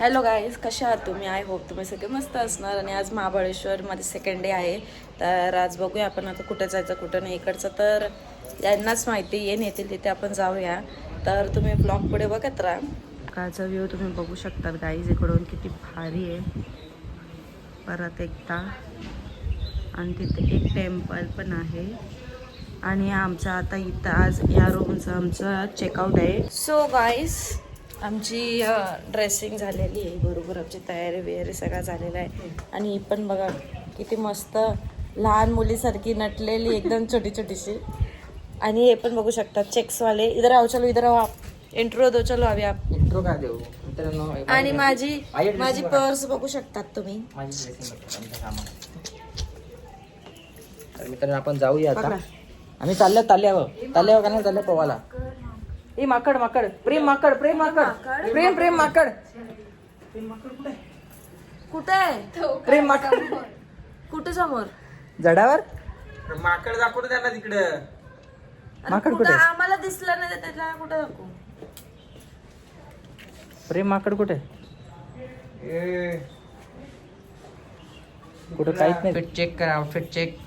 Hello guys, कशा आहात तुम्ही? आय होप तुम्ही सगळे मस्त असणार. आणि आज महाबळेश्वर मध्ये सेकंड डे आहे. तर आज बघूया आपण आता कुठे जायचं कुठं नाही. इकडचं तर यांनाच माहिती, येण येतील तिथे आपण जाऊया. तर तुम्ही ब्लॉग पुढे बघत राहा. सकाळचा व्ह्यू तुम्ही बघू शकतात गाईज, इकडून किती भारी आहे. परत एकदा आणि तिथे एक टेम्पल पण आहे. आणि आमचा आता इथं आज या रूमचं आमचं चेकआउट आहे. सो गाईज, आमची ड्रेसिंग झालेली आहे, बरोबर आमची तयारी वगैरे सगळं झालेलं आहे. आणि ही पण बघा किती मस्त लहान मुलीसारखी नटलेली, एकदम छोटी छोटीशी. आणि हे पण बघू शकतात चेक्सवाले. इधर आओ, चलो इधर आओ, आप इंट्रो दो, चलो अभी आप इंट्रो का देऊ. आणि माझी पर्स बघू शकतात तुम्ही. मित्रांनो आपण जाऊया आता. आम्ही चाललो ताल्यावर का नाही चाललो पोवाला. ए माकड माकड प्रेम माकड प्रेम माकड प्रेम प्रेम माकड प्रेम माकड कुठे कुठे प्रेम माकड कुठे समोर जडावर माकड दाखवतो त्यांना तिकडं. माकड कुठे? आम्हाला दिसलं नाही, त्याला कुठे दाखवू? प्रेम माकड कुठे? कुठं काहीच नाही. फिट चेक करा, आउटफिट चेक.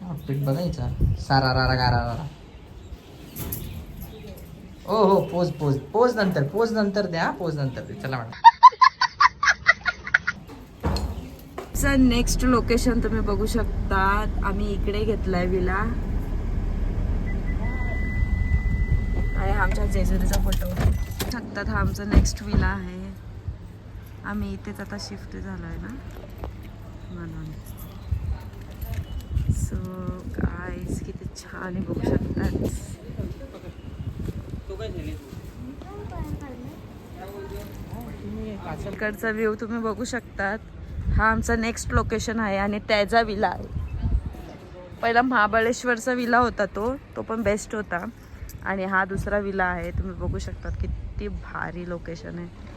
आउटफिट बघायचा. सारा रारा गारा रारा. ओ हो, पोज पोज पोज नंतर द्या. पोज नंतर द्या. चला मॅडम. नेक्स्ट लोकेशन तुम्ही बघू शकता. आम्ही इकडे घेतलाय विला. आहे आमच्या जेजुरीचा फोटो शकतात. हा आमचा नेक्स्ट विला आहे. आम्ही इथेच आता शिफ्ट झालोय ना, म्हणून. सो गाईज, किती छान आहे बघू शकतात. इकडचा व्ह्यू तुम्ही बघू शकतात. हा आमचा नेक्स्ट लोकेशन आहे आणि त्याचा विला आहे. पहिला महाबळेश्वरचा विला होता, तो पण बेस्ट होता. आणि हा दुसरा विला आहे. तुम्ही बघू शकतात किती भारी लोकेशन आहे.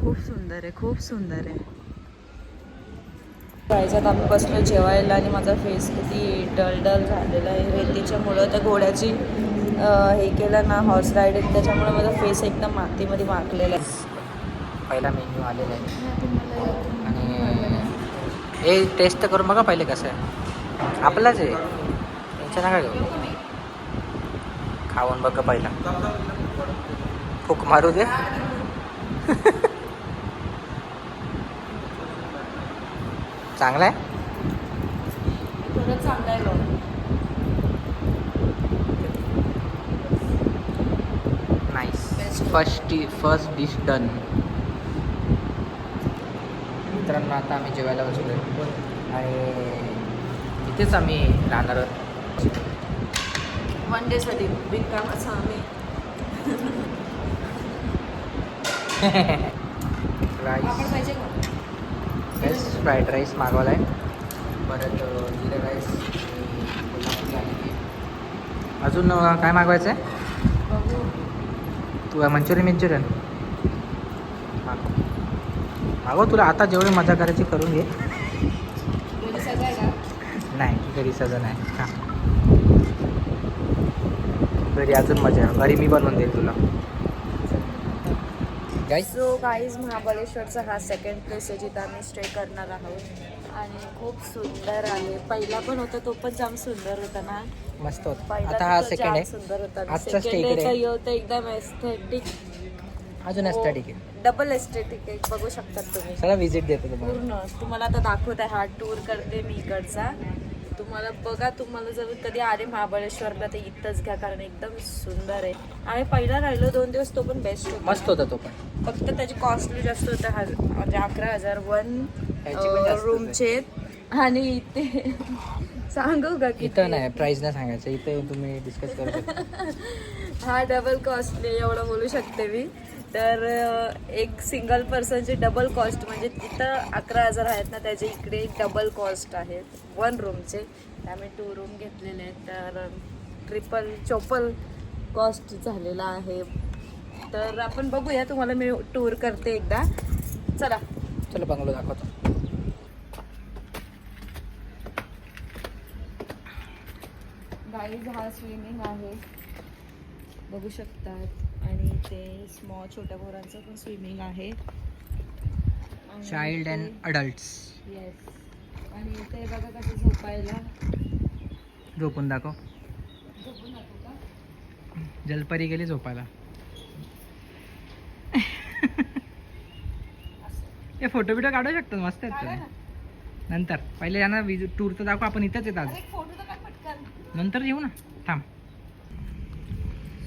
खूप सुंदर आहे, खूप सुंदर आहे. जायच्यात आम्ही बसलो जेवायला आणि माझा फेस किती डल झालेला आहे रेतीच्यामुळं. त्या घोड्याची हे केलं ना, हॉर्स रायडिंग, त्याच्यामुळे माझा फेस एकदम मातीमध्ये माखलेला आहे. पहिला मेन्यू आलेला आहे आणि हे टेस्ट करून बघा पहिले कसं आहे. आपलाच आहे, टेन्शन नका घेऊ. खाऊन बघा पहिला, फूक मारू दे. चांगला आहे, थोडं चांगलं आहे. नाईस. First dish done. मित्रांनो आता आम्ही जेवायला बसलो आणि इथेच आम्ही राहणार आहोत. वन डे साठी बिनकामाचं आम्ही. राईस, पाहिजे का? फ्राईड राईस मागवला आहे. परत जिरा राईस. अजून काय मागवायचं आहे? तू मंचुरियन मागव. तुला आता जेवढी मजा करायची करून घे. नाही, घरी सजन आहे. हां, घरी अजून मजा आहे. घरी मी बनवून देईल तुला. सो गाईज, महाबळेश्वरचा हा सेकंड प्लेस आहे जिथं आम्ही स्टे करणार आहोत. आणि खूप सुंदर आहे. पहिला पण होता, तो पण जाम सुंदर होता ना. मस्त होत. पहिला आता हा तो सेकंड जाम आहे. सुंदर होता. आजचा स्टे सेकंड इकडे डे होतं एकदम एस्थेटिक. अजून एस्थेटिक आहे. डबल एस्थेटिक आहे, बघू शकतात तुम्ही. सगळं विजिट देतो तुम्हाला. पूर्ण तुम्हाला आता दाखवत आहे. हा टूर करते मी इकडचा. तुम्हाला बघा, तुम्हाला जर कधी आले महाबळेश्वरला तर इथंच घ्या, कारण एकदम सुंदर आहे. आम्ही पहिला राहिलो 2 दिवस, तो पण बेस्ट होता. मस्त होता तो पण. फक्त त्याची कॉस्टली जास्त होतं. म्हणजे 11,000 वन त्याची पण जास्त रूमचे. आणि इथे सांगू का की इथं नाही, प्राईस नाही सांगायचं. इथे तुम्ही डिस्कस करू शकता. हा डबल कॉस्टली एवढं बोलू शकते मी. तर एक सिंगल पर्सनची डबल कॉस्ट, म्हणजे तिथं 11,000 आहेत ना, त्याचे इकडे डबल कॉस्ट आहेत वन रूमचे. आम्ही 2 रूम घेतलेले आहेत, तर चोपल कॉस्ट झालेला आहे. तर आपण बघूया, तुम्हाला मी टूर करते एकदा. चला चला बंगलो दाखवतो. गाईज हा स्विमिंग आहे, बघू शकतात. आणि ते छोट्या पोरांचं पण स्विमिंग आहे. Child and adults. येस. आणि ते बघा कसं झोपायला. झोपून दाखव. झोपून दाखवू का? जलपरी गेली झोपायला. हे फोटो बिटो काढू शकतो, मस्त आहेत काढा तुम्ही. ना. नंतर पहिले यांना टूर तर दाखव. आपण इथंच येतात, अरे एक फोटो तर काढ पटकन. नंतर येऊ ना. थांब.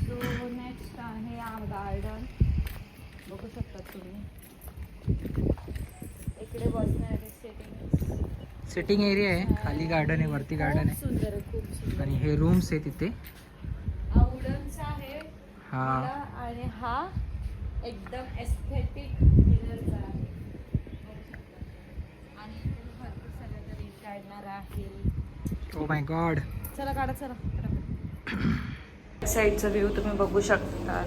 सो नेक्स्ट आहे गार्डन, बघू शकतात तुम्ही. इकडे बसण्यासाठी सिटिंग एरिया आहे. खाली गार्डन आहे, वरती गार्डन आहे. सुंदर आहे, खूप सुंदर. आणि हे रूम्स आहे तिथे. वुडनचा आहे हा. आणि हा एकदम एस्थेटिक मिररचा आहे. आणि इकडे भरपूर सगळं तरी काढणार आहे. Oh my God. चला काढा, चला. साईडचा व्ह्यू तुम्ही बघू शकता,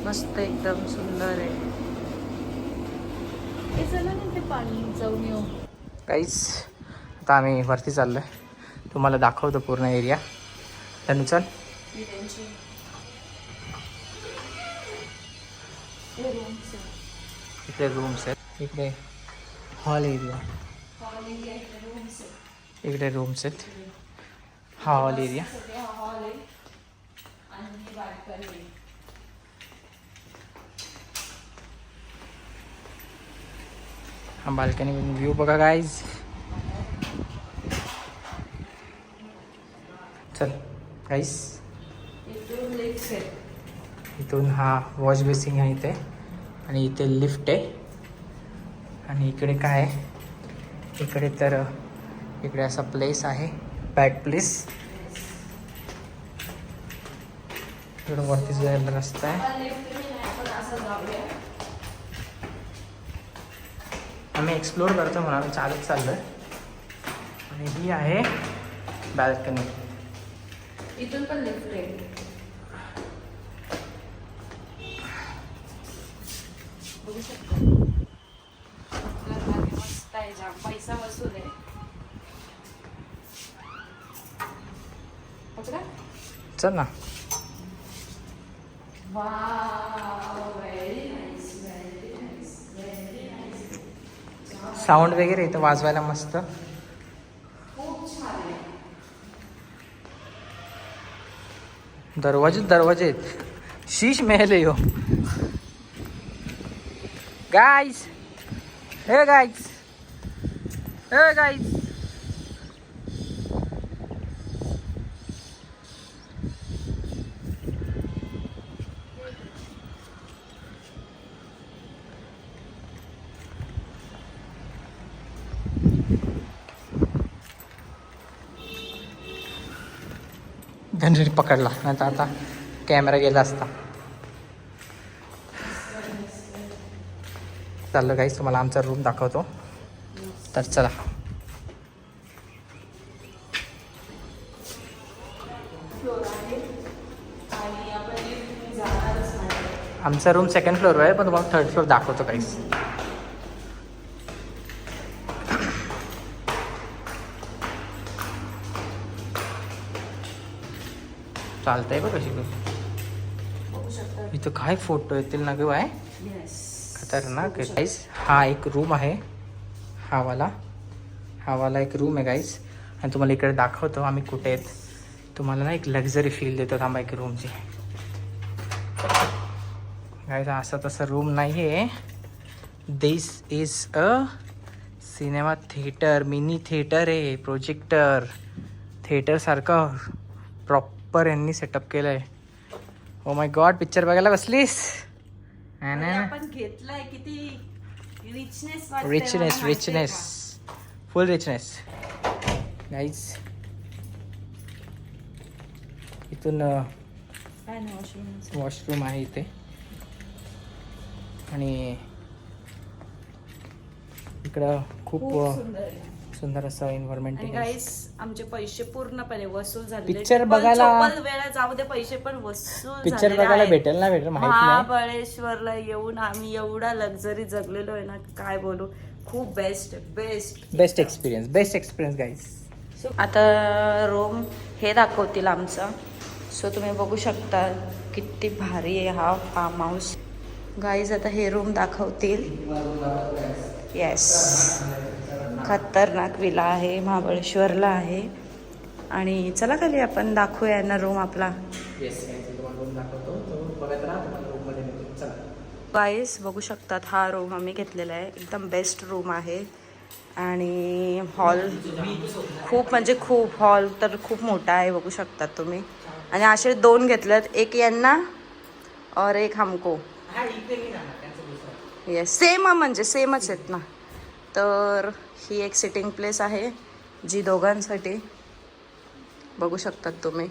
मस्त एकदम सुंदर आहे. हे चला ना ते पाणी जाऊन येऊ. काहीच. आता आम्ही वरती चाललोय, तुम्हाला दाखवतो पूर्ण एरिया. तनु चल. इकडे रूम्स आहेत, इकडे हॉल एरिया, इकडे रूम्स आहेत. हा हॉल एरिया. हा बाल्कनी व्ह्यू बघा गाईज. चल गाईज. इथून हा वॉश बेसिंग आहे इथे, आणि इथे लिफ्ट आहे. आणि इकडे काय आहे, इकडे तर इकडे असा प्लेस आहे, बॅक प्लेस. इकडे वरती जायला रस्ता आहे. आम्ही एक्सप्लोर करतो म्हणून आम्ही चालत चाललोय. आणि ही आहे बाल्कनी. इथून पण लिफ्ट आहे. बघू शकता, मस्त आहे, जाम पैसा वसूल आहे. पकडा. चल ना. साऊंड वगैरे इथं वाजवायला मस्त. दरवाजे आहेत. शीश महल आहे हो गाईज. हे गाईज, हे गाईज. जनरेट पकडला, नाही तर आता कॅमेरा गेला असता. चाललं गाईस, तुम्हाला आमचा रूम दाखवतो. तर चला. आमचा रूम सेकंड फ्लोअर आहे, पण तुम्हाला थर्ड फ्लोअर दाखवतो गाईस. चालतंय बघ कशी. इथं काय फोटो येतील ना ग. आहे खतरनाक आहे गाईस. हा एक रूम आहे, हा वाला एक रूम आहे गाईस. आणि तुम्हाला इकडे दाखवतो आम्ही कुठे आहेत. तुम्हाला ना एक लक्झरी फील देतो थांबा एक रूमची. गाईस असा तसा रूम नाही आहे. This is a cinema theatre, mini theatre आहे, प्रोजेक्टर थिएटर सारखं प्रॉपर यांनी सेटअप केलंय. ओ माय गॉड, पिक्चर बघायला बसलीस. आपण घेतलाय किती रिचनेस, रिचनेस फुल रिचनेस गाईज. इथून वॉशरूम आहे इथे. आणि इकडं खूप सुंदर असं एन्व्हायरमेंट आहे. गाईस आमचे पैसे पूर्णपणे वसूल झाले. पिक्चर बघायला वेळा जाऊ दे, पैसे पण वसूल. पिक्चर बघायला भेटेल ना भेटेल माहित नाही. महाबळेश्वरला येऊन आम्ही एवढा लक्झरी जगलेलो आहे ना, काय बोलू. खूप बेस्ट एक्सपिरियन्स गाईज. आता रूम हे दाखवतील आमचं. सो तुम्ही बघू शकता किती भारी आहे हा फार्म हाऊस. गाईज आता हे रूम दाखवतील. येस, खतरनाक विला आहे, महाबळेश्वरला आहे. आणि चला खाली आपण दाखवूया यांना रूम आपला. गाईज बघू शकतात हा रूम आम्ही घेतलेला आहे. एकदम बेस्ट रूम आहे. आणि हॉल खूप म्हणजे खूप, हॉल तर खूप मोठा आहे बघू शकतात तुम्ही. आणि असे 2 घेतलेत, एक यांना और एक हमको. येस, सेम म्हणजे सेमच आहेत ना. तर ही एक सिटिंग प्लेस आहे जी दोघांसाठी बघू शकतात तुम्ही.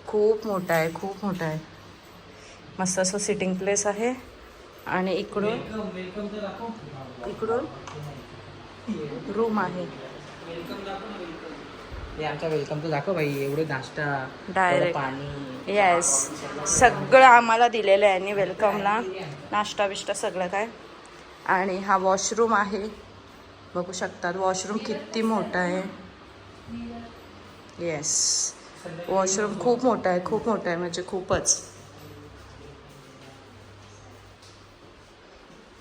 खूप मोठा आहे, खूप मोठा आहे. मस्त असं सिटिंग प्लेस आहे. आणि इकडून रूम आहे. आमचा वेलकम तर दाखव भाई. एवढे नाश्ता, डायरेक्ट पाणी. येस, सगळं आम्हाला दिलेलं आहे आणि वेलकमला नाश्ता बिष्टा सगळं काय. आणि हा वॉशरूम आहे बघू शकतात. वॉशरूम किती मोठा आहे. येस, वॉशरूम खूप मोठा आहे, खूप मोठा आहे म्हणजे खूपच.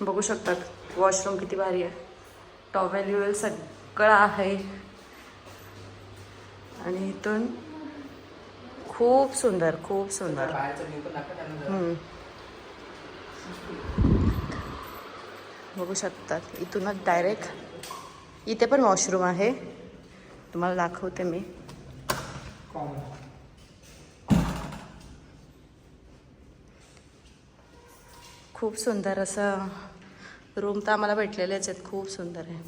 बघू शकतात वॉशरूम किती भारी आहे. टॉवेल विवेल सगळं आहे. आणि इथून खूप सुंदर, खूप सुंदर. बघू शकतात इथूनच डायरेक्ट इथे पण वॉशरूम आहे. तुम्हाला दाखवते मी. खूप सुंदर असं रूम तर आम्हाला भेटलेलेच आहेत. खूप सुंदर आहे.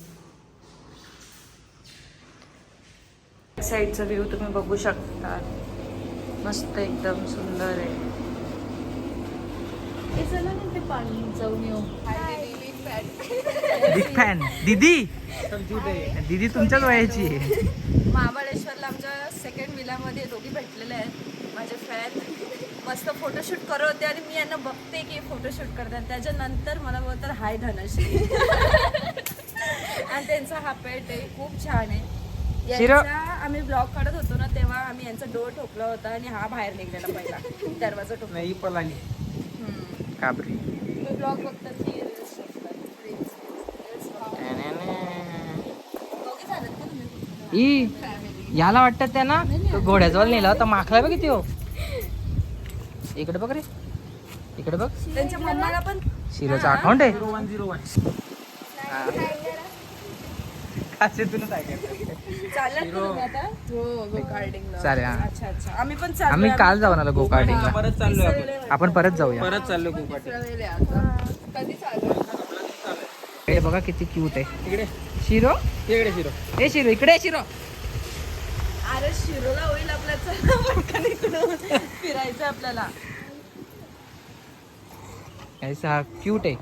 साईडचा व्ह्यू तुम्ही बघू शकता. मस्त एकदम सुंदर आहे. बिग फॅन दीदी. दीदी तुमच्याच वयाची आहे. महाबळेश्वरला आमच्या सेकंड विलामध्ये दोघी भेटलेले आहेत माझे फॅन. मस्त फोटोशूट करत होते आणि मी यांना बघते की फोटोशूट करतात. त्याच्यानंतर मला बोलतात हाय धनश्री. आणि त्यांचा हा पेट आहे, खूप छान आहे. यांचा आम्ही ब्लॉग काढत होतो ना तेव्हा आम्ही यांचा डोर ठोकला होता आणि हा बाहेर निघलेला पहिला दरवाजा ठोकला. नाही पळाली काबरी. मी ब्लॉग बघतात की याला वाटतं त्यांना घोड्याजवळ नेला होता. माखला बघ किती हो. इकडे बघ रे, इकडे बघ. त्यांच्या मम्माला पण शिरोचा अकाउंट आहे. 0101. चालेल. अच्छा अच्छा, आम्ही पण चाललोय. आम्ही काल जाऊन आलो गोकार्डिंगला. परत चाललोय आपण परत जाऊया. परत चाललो गोपाटी. कधी चालू हे बघा किती क्यूट आहे. तिकडे शिरो, तिकडे शिरो. ए शिरो इकडे आहे. शिरो अरे शिरोला होईल आपल्या. चला पटकन इकडून फिरायचं आपल्याला. ऐसा क्यूट आहे,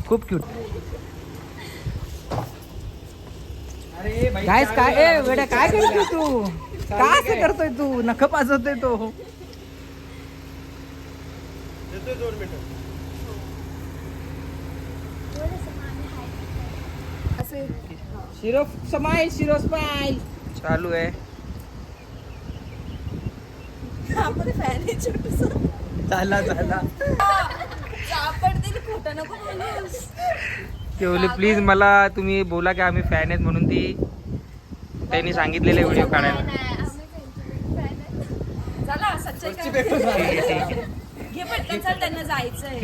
खूप क्यूट. अरे भाई गाइस काय ए वेड्या काय करतोय तू. का असं करतोय तू. नख पाजवतोय तो. शिरो स्माइल, शिरो स्माइल चालू आहे. आपण फॅन आहे छोटस. झाला झाला. सापडतील खोटं नको बोलूस. ते बोलले प्लीज मला तुम्ही बोला की आम्ही फॅन आहेत म्हणून. ती त्यांनी सांगितलेले व्हिडिओ काढायला. चला सच्चाई ठीक आहे, ठीक आहे. घे पटकन, चल त्यांना जायचंय.